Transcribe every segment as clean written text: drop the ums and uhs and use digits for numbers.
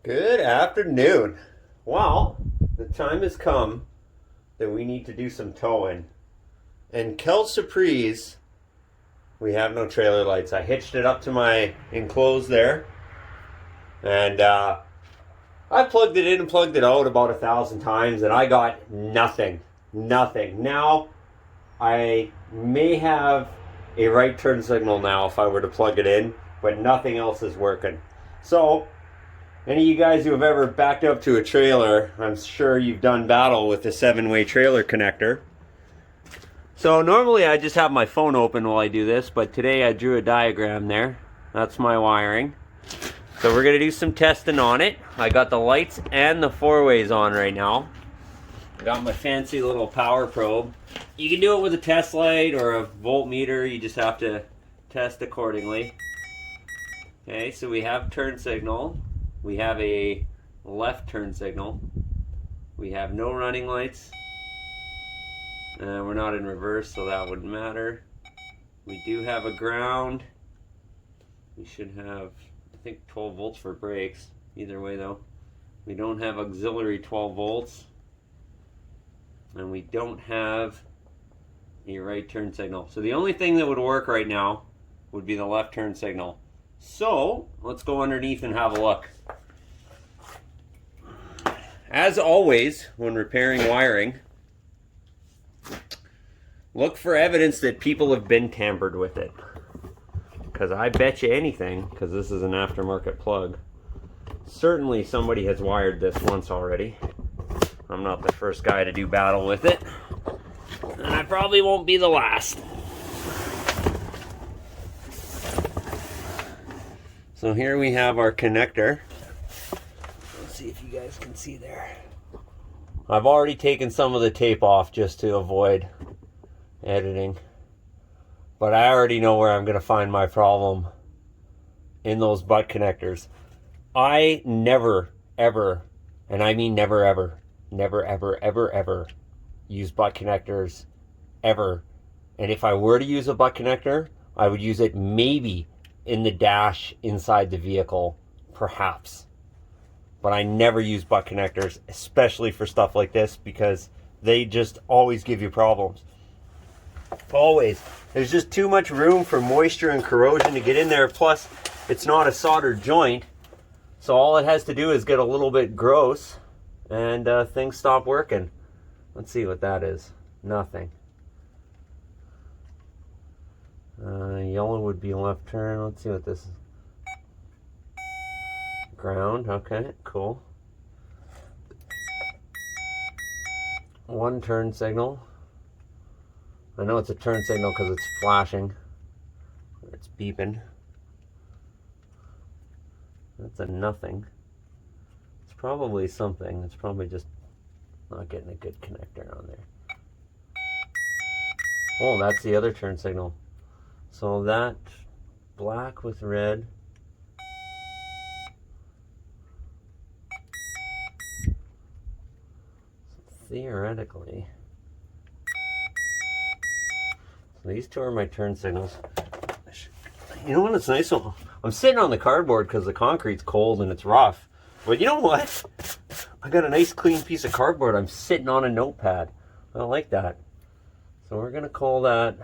Good afternoon. Well, the time has come that we need to do some towing. And Kel Surprise, we have no trailer lights. I hitched it up to my enclosed there. And I plugged it in and plugged it out about 1,000 times and I got nothing. Nothing. Now, I may have a right turn signal now if I were to plug it in, but nothing else is working. So, any of you guys who have ever backed up to a trailer, I'm sure you've done battle with the 7-way trailer connector. So normally I just have my phone open while I do this, but today I drew a diagram there. That's my wiring. So we're gonna do some testing on it. I got the lights and the 4-ways on right now. I got my fancy little power probe. You can do it with a test light or a voltmeter, you just have to test accordingly. Okay, so we have turn signal. We have a left turn signal. We have no running lights. We're not in reverse, so that wouldn't matter. We do have a ground. We should have, I think, 12 volts for brakes. Either way, though. We don't have auxiliary 12 volts. And we don't have a right turn signal. So the only thing that would work right now would be the left turn signal. So, let's go underneath and have a look. As always, when repairing wiring, look for evidence that people have been tampered with it. Because I bet you anything, because this is an aftermarket plug, certainly somebody has wired this once already. I'm not the first guy to do battle with it, and I probably won't be the last. So here we have our connector. Let's see if you guys can see there. I've already taken some of the tape off just to avoid editing. But I already know where I'm going to find my problem in those butt connectors. I never, ever, and I mean never, ever, never, ever, ever, ever use butt connectors, ever. And if I were to use a butt connector, I would use it maybe in the dash inside the vehicle, perhaps. But I never use butt connectors, especially for stuff like this, because they just always give you problems. Always. There's just too much room for moisture and corrosion to get in there. Plus, it's not a soldered joint. So all it has to do is get a little bit gross and things stop working. Let's see what that is. Nothing. Yellow would be left turn. Let's see what this is. Ground. Okay, cool. One turn signal. I know it's a turn signal because it's flashing. It's beeping. That's a nothing. It's probably something. It's probably just not getting a good connector on there. Oh, that's the other turn signal. So that black with red. Theoretically. So these two are my turn signals. You know what? It's nice. I'm sitting on the cardboard because the concrete's cold and it's rough. But you know what? I got a nice clean piece of cardboard. I'm sitting on a notepad. I like that. So we're going to call that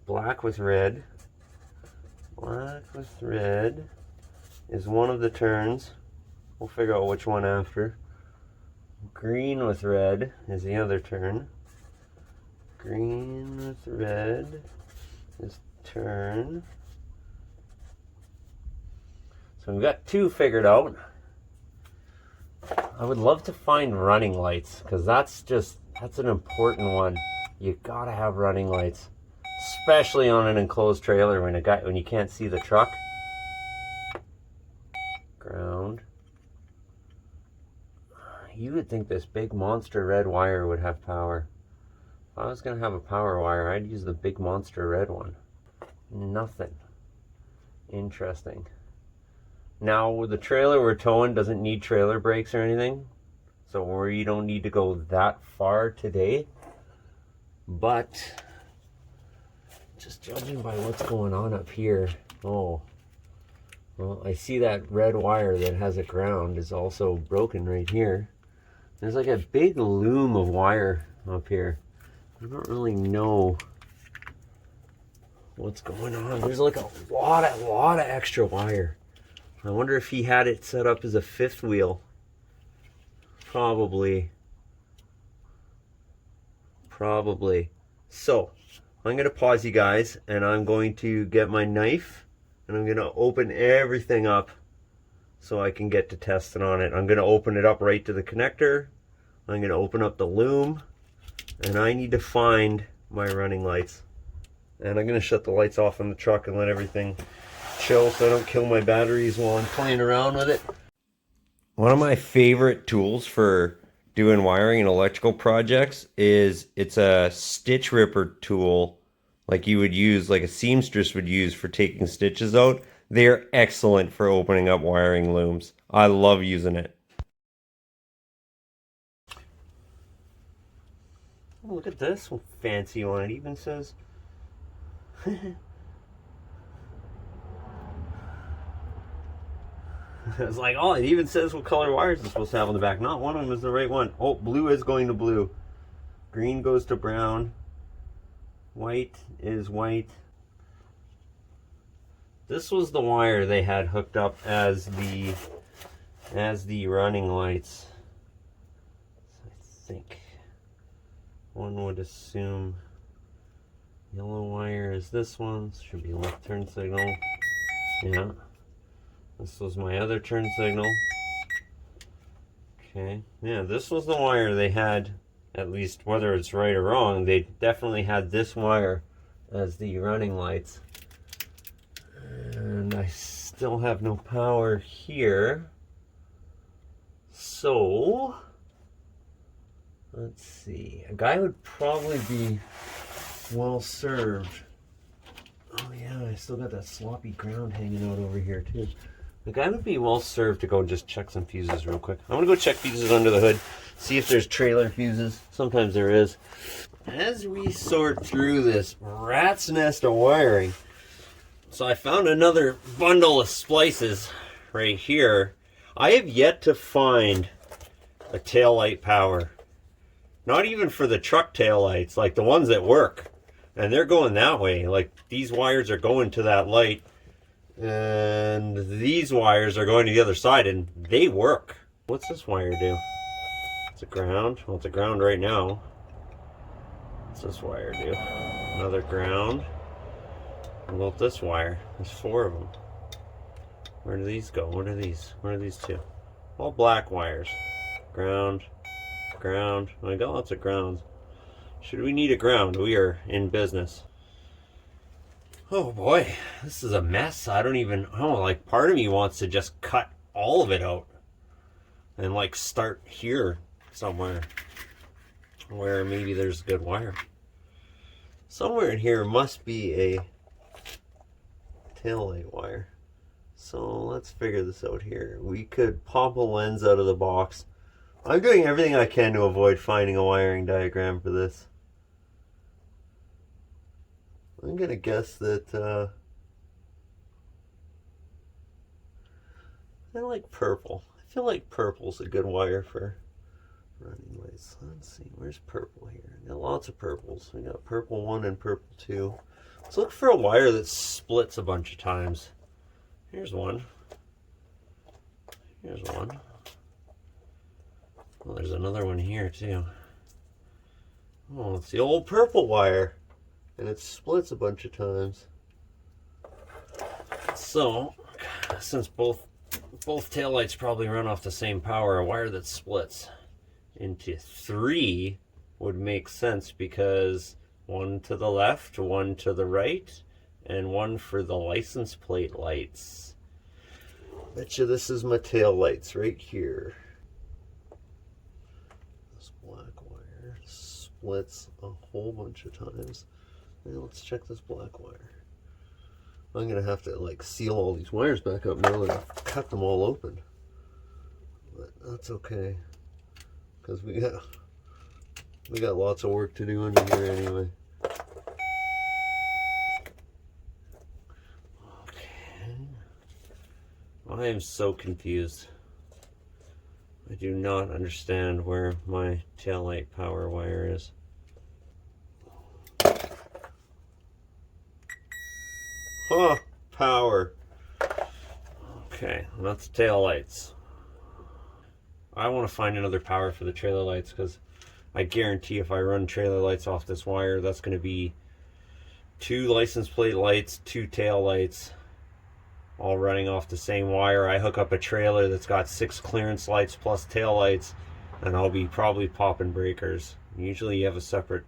black with red. Black with red is one of the turns. We'll figure out which one after. Green with red is the other turn. Green with red is turn. So we've got two figured out. I would love to find running lights because that's an important one. You gotta have running lights, especially on an enclosed trailer when you can't see the truck. Ground. You would think this big monster red wire would have power. If I was gonna have a power wire, I'd use the big monster red one. Nothing. Interesting. Now, the trailer we're towing doesn't need trailer brakes or anything, so we don't need to go that far today. But just judging by what's going on up here, oh, Well, I see that red wire that has a ground is also broken right here. There's like a big loom of wire up here. I don't really know what's going on. There's like a lot of extra wire. I wonder if he had it set up as a fifth wheel. Probably. So, I'm going to pause you guys, and I'm going to get my knife, and I'm going to open everything up so I can get to testing on it. I'm going to open it up right to the connector. I'm going to open up the loom, and I need to find my running lights. And I'm going to shut the lights off in the truck and let everything chill so I don't kill my batteries while I'm playing around with it. One of my favorite tools for doing wiring and electrical projects is it's a stitch ripper tool like you would use, like a seamstress would use for taking stitches out. They're excellent for opening up wiring looms. I love using it. Oh, look at this fancy one. It even says it's like, oh, it even says what color wires it's supposed to have on the back. Not one of them is the right one. Oh, blue is going to blue. Green goes to brown. White is white. This was the wire they had hooked up as the running lights. I think one would assume yellow wire is this one. This should be left turn signal. Yeah. This was my other turn signal. Okay. Yeah, this was the wire they had, at least whether it's right or wrong, they definitely had this wire as the running lights. And I still have no power here. So, let's see. A guy would probably be well served. Oh yeah, I still got that sloppy ground hanging out over here too. The guy would be well served to go and just check some fuses real quick. I'm gonna go check fuses under the hood, see if there's trailer fuses. Sometimes there is. As we sort through this rat's nest of wiring, so I found another bundle of splices right here. I have yet to find a taillight power. Not even for the truck taillights, like the ones that work. And they're going that way. Like these wires are going to that light. And these wires are going to the other side and they work. What's this wire do? It's a ground. Well, it's a ground right now. What's this wire do? Another ground. What about this wire? There's 4 of them. Where do these go? What are these? What are these two? All black wires. Ground. Ground. I got lots of grounds. Should we need a ground? We are in business. Oh boy, this is a mess. I don't know, like part of me wants to just cut all of it out and like start here somewhere where maybe there's a good wire. Somewhere in here must be a taillight wire. So let's figure this out here. We could pop a lens out of the box. I'm doing everything I can to avoid finding a wiring diagram for this. I'm gonna guess that I like purple. I feel like purple's a good wire for running lights. Let's see, where's purple here? I got lots of purples. I got purple 1 and purple 2. Let's look for a wire that splits a bunch of times. Here's one. Here's one. Well, there's another one here too. Oh, it's the old purple wire. And it splits a bunch of times. So, since both taillights probably run off the same power, a wire that splits into 3 would make sense, because 1 to the left, 1 to the right, and 1 for the license plate lights. Betcha this is my tail lights right here. This black wire splits a whole bunch of times. Now let's check this black wire. I'm gonna have to like seal all these wires back up now that I've cut them all open. But that's okay, because we got lots of work to do under here anyway. Okay. I am so confused. I do not understand where my taillight power wire is. Huh, power. Okay, that's taillights. I want to find another power for the trailer lights, because I guarantee if I run trailer lights off this wire, that's going to be 2 license plate lights, 2 tail lights, all running off the same wire. I hook up a trailer that's got 6 clearance lights plus tail lights, and I'll be probably popping breakers. Usually you have a separate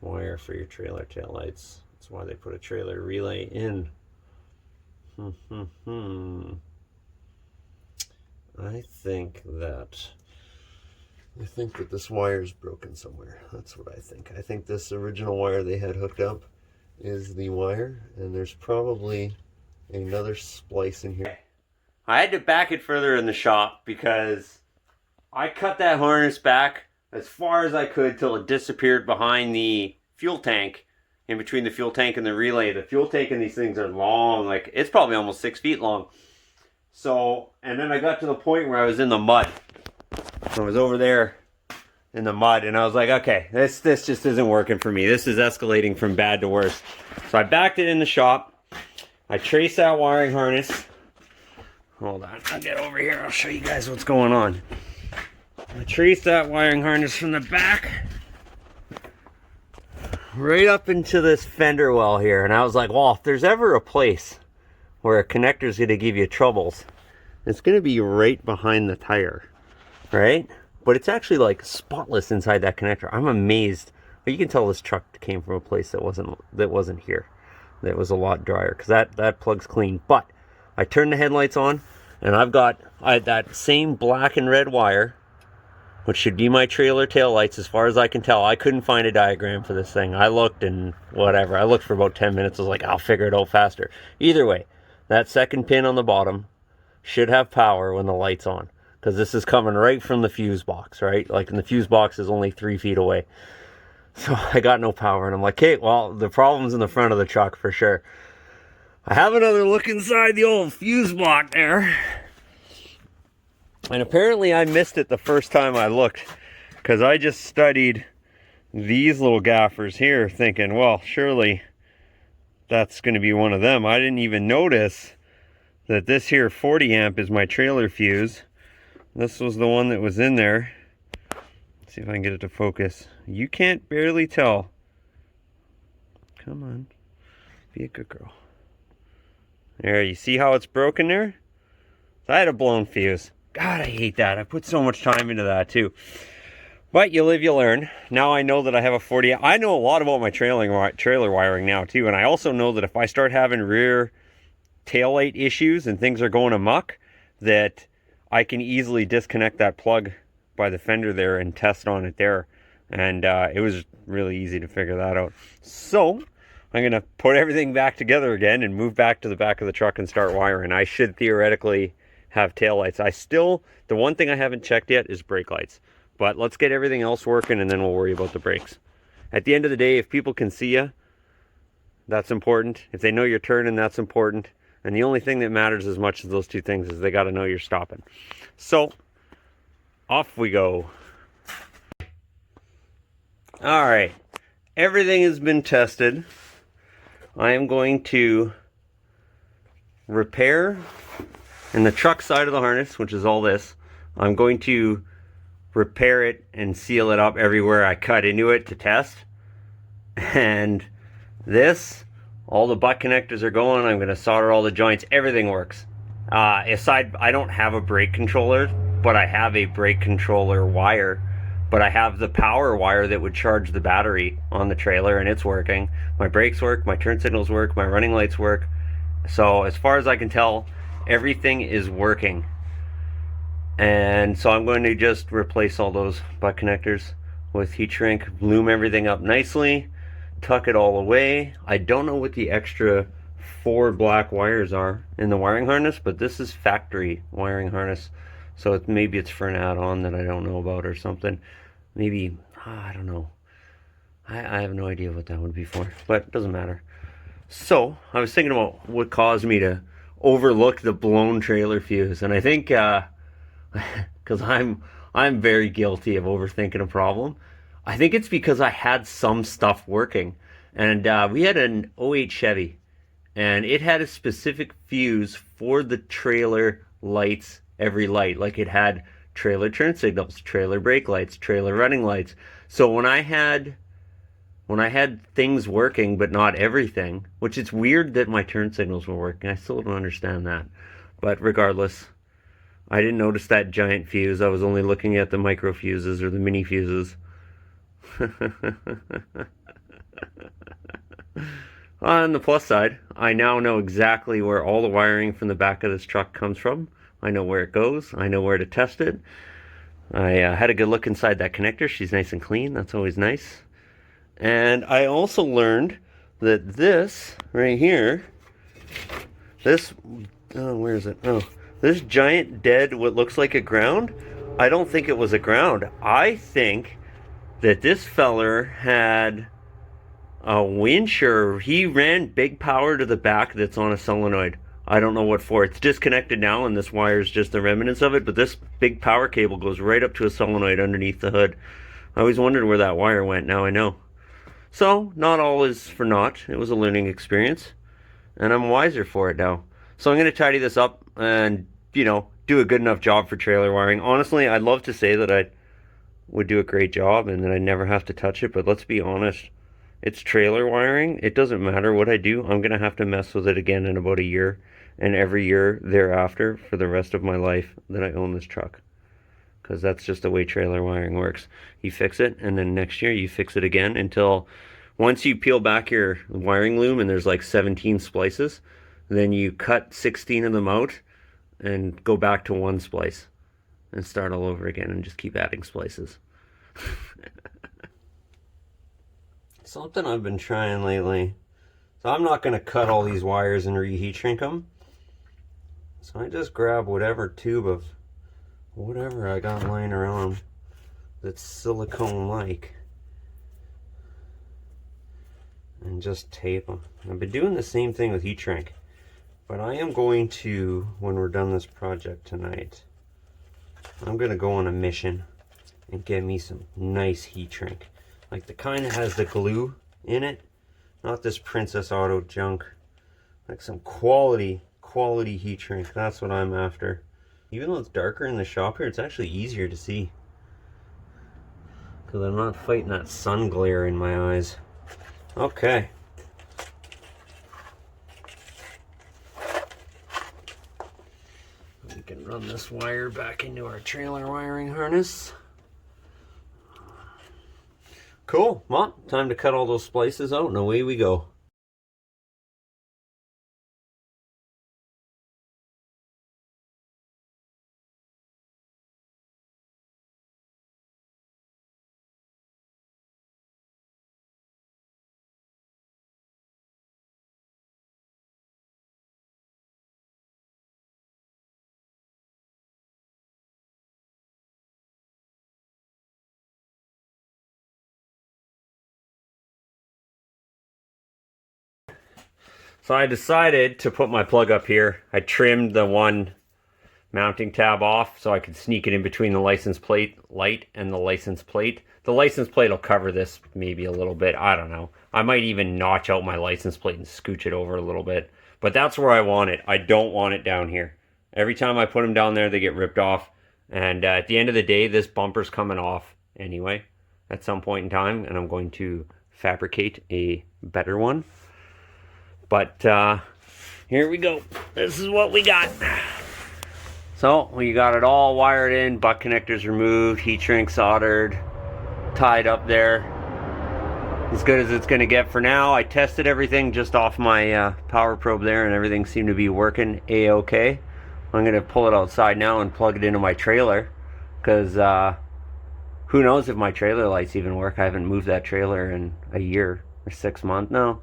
wire for your trailer tail lights. That's why they put a trailer relay in. I think that this wire is broken somewhere. That's what I think. I think this original wire they had hooked up is the wire, and there's probably another splice in here. I had to back it further in the shop because I cut that harness back as far as I could till it disappeared behind the fuel tank, in between the fuel tank and the relay. The fuel tank in these things are long, like it's probably almost 6 feet long. So, and then I got to the point where I was in the mud. I was over there in the mud, and I was like, okay, this just isn't working for me. This is escalating from bad to worse. So I backed it in the shop. I traced that wiring harness. Hold on, I'll get over here. I'll show you guys what's going on. I traced that wiring harness from the back right up into this fender well here. And I was like, well, if there's ever a place where a connector is going to give you troubles, it's going to be right behind the tire, right? But it's actually like spotless inside that connector. I'm amazed. But you can tell this truck came from a place that wasn't here. That was a lot drier, because that plug's clean. But I turned the headlights on, and I've got that same black and red wire, which should be my trailer tail lights as far as I can tell. I couldn't find a diagram for this thing. I looked and whatever. I looked for about 10 minutes. I was like, I'll figure it out faster. Either way, that second pin on the bottom should have power when the light's on, because this is coming right from the fuse box, right? Like, and the fuse box is only 3 feet away. So I got no power, and I'm like, hey, well, the problem's in the front of the truck for sure. I have another look inside the old fuse block there. And apparently I missed it the first time I looked, because I just studied these little gaffers here thinking, well, surely that's going to be one of them. I didn't even notice that this here 40 amp is my trailer fuse. This was the one that was in there. Let's see if I can get it to focus. You can't barely tell. Come on, be a good girl. There, you see how it's broken there? So I had a blown fuse. God, I hate that. I put so much time into that too. But you live, you learn. Now I know that I have a 40. I know a lot about my trailer wiring now too. And I also know that if I start having rear taillight issues and things are going amok, that I can easily disconnect that plug by the fender there and test on it there. And it was really easy to figure that out. So I'm going to put everything back together again and move back to the back of the truck and start wiring. I should theoretically have taillights. The one thing I haven't checked yet is brake lights. But let's get everything else working, and then we'll worry about the brakes. At the end of the day, if people can see you, that's important. If they know you're turning, that's important. And the only thing that matters as much as those two things is they got to know you're stopping. So, off we go. Alright, everything has been tested. I am going to repair in the truck side of the harness, which is all this. I'm going to repair it and seal it up everywhere I cut into it to test. And this, all the butt connectors are going. I'm going to solder all the joints. Everything works. Aside, I don't have a brake controller, but I have a brake controller wire. But I have the power wire that would charge the battery on the trailer, and it's working. My brakes work, my turn signals work, my running lights work. So as far as I can tell, everything is working. And so I'm going to just replace all those butt connectors with heat shrink, loom everything up nicely, tuck it all away. I don't know what the extra 4 black wires are in the wiring harness, but this is factory wiring harness. So maybe it's for an add-on that I don't know about or something. Maybe, I don't know. I have no idea what that would be for, but it doesn't matter. So I was thinking about what caused me to overlook the blown trailer fuse. And I think, because I'm very guilty of overthinking a problem. I think it's because I had some stuff working. And we had an '08 Chevy, and it had a specific fuse for the trailer lights, every light. Like it had trailer turn signals, trailer brake lights, trailer running lights. So when I had things working but not everything, which it's weird that my turn signals were working. I still don't understand that. But regardless, I didn't notice that giant fuse. I was only looking at the micro fuses or the mini fuses. On the plus side, I now know exactly where all the wiring from the back of this truck comes from. I know where it goes. I know where to test it. I had a good look inside that connector. She's nice and clean. That's always nice. And I also learned that this right here, this, oh, where is it? Oh, this giant dead, what looks like a ground, I don't think it was a ground. I think that this feller had a winch, or he ran big power to the back that's on a solenoid. I don't know what for. It's disconnected now, and this wire is just the remnants of it, but this big power cable goes right up to a solenoid underneath the hood. I always wondered where that wire went. Now I know. So, not all is for naught. It was a learning experience, and I'm wiser for it now. So I'm going to tidy this up and, do a good enough job for trailer wiring. Honestly, I'd love to say that I would do a great job and that I never have to touch it, but let's be honest. It's trailer wiring. It doesn't matter what I do. I'm going to have to mess with it again in about a year, and every year thereafter for the rest of my life that I own this truck. Because that's just the way trailer wiring works. You fix it, and then next year you fix it again until once you peel back your wiring loom and there's like 17 splices, then you cut 16 of them out and go back to one splice and start all over again and just keep adding splices. Something I've been trying lately. So I'm not going to cut all these wires and reheat shrink them. So I just grab whatever tube of whatever I got lying around that's silicone-like and just tape them. I've been doing the same thing with heat shrink, but I am going to, when we're done this project tonight, I'm going to go on a mission and get me some nice heat shrink. Like the kind that has the glue in it, not this Princess Auto junk. Like some quality heat shrink. That's what I'm after. Even though it's darker in the shop here, it's actually easier to see. Because I'm not fighting that sun glare in my eyes. Okay. We can run this wire back into our trailer wiring harness. Cool. Well, time to cut all those splices out and away we go. So I decided to put my plug up here. I trimmed the one mounting tab off so I could sneak it in between the license plate light and the license plate. The license plate will cover this maybe a little bit. I don't know. I might even notch out my license plate and scooch it over a little bit. But that's where I want it. I don't want it down here. Every time I put them down there, they get ripped off. And at the end of the day, this bumper's coming off anyway at some point in time. And I'm going to fabricate a better one. But here we go. This is what we got. So we got it all wired in, butt connectors removed, heat shrink soldered, tied up there. As good as it's going to get for now. I tested everything just off my power probe there, and everything seemed to be working a-okay. I'm going to pull it outside now and plug it into my trailer, because who knows if my trailer lights even work. I haven't moved that trailer in a year or 6 months. No.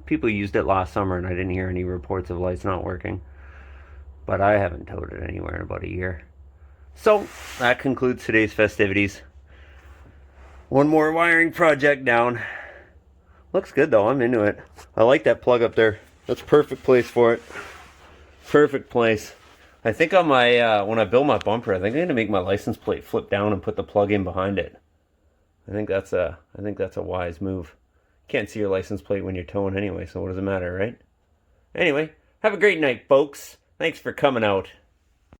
People used it last summer and I didn't hear any reports of lights not working. But I haven't towed it anywhere in about a year. So, that concludes today's festivities. One more wiring project down. Looks good though, I'm into it. I like that plug up there. That's a perfect place for it. Perfect place. I think on my when I build my bumper, I think I'm gonna make my license plate flip down and put the plug in behind it. I think that's a wise move. Can't see your license plate when you're towing anyway, so what does it matter, right? Anyway, have a great night, folks. Thanks for coming out.